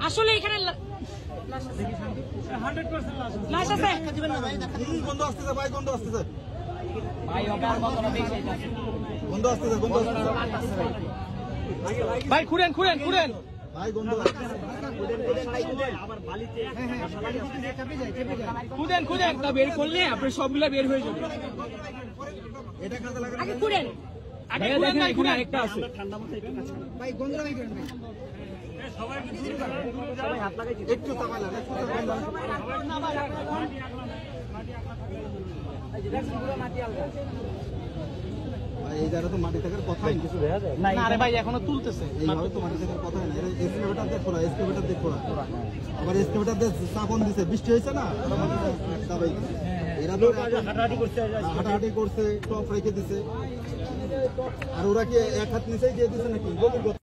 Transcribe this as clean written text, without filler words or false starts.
আসলে এখানে লাশ আছে গন্ধ আসতেছে ভাই, গন্ধ আসতেছে ভাই, ওটার মতো না দেখে গন্ধ আসতেছে, গন্ধ আসতেছে ভাই খুঁড়েন খুঁড়েন খুঁড়েন ভাই, গন্ধ খুঁড়েন খুঁড়েন, তা বের করলে আপনি সবগুলা বের হয়ে যাবে। এটা কাজে লাগে আগে খুঁড়েন আগে দেখেন এখানে আরেকটা আছে। একটু চাপাই লাগে, একটু চাপাই লাগে। ভাই এই জায়গা তো মাটি থাকার কথাই কিছু দেখা যায় না রে ভাই, এখনো তুলতেছে। এইভাবে তো মাটি থাকার কথাই না। এসকেভেটার দেখো না, এসকেভেটার দেখো না, আবার এসকেভেটার দিয়ে চাপন দিছে, বৃষ্টি হয়েছে না, ওরা মাটিটা চাপাই দিছে। এরা তো হাঁটাহাঁটি করছে, টপ রেখে দিছে, আর ওরা কি এক হাত নিচেই দিয়ে দিছে নাকি?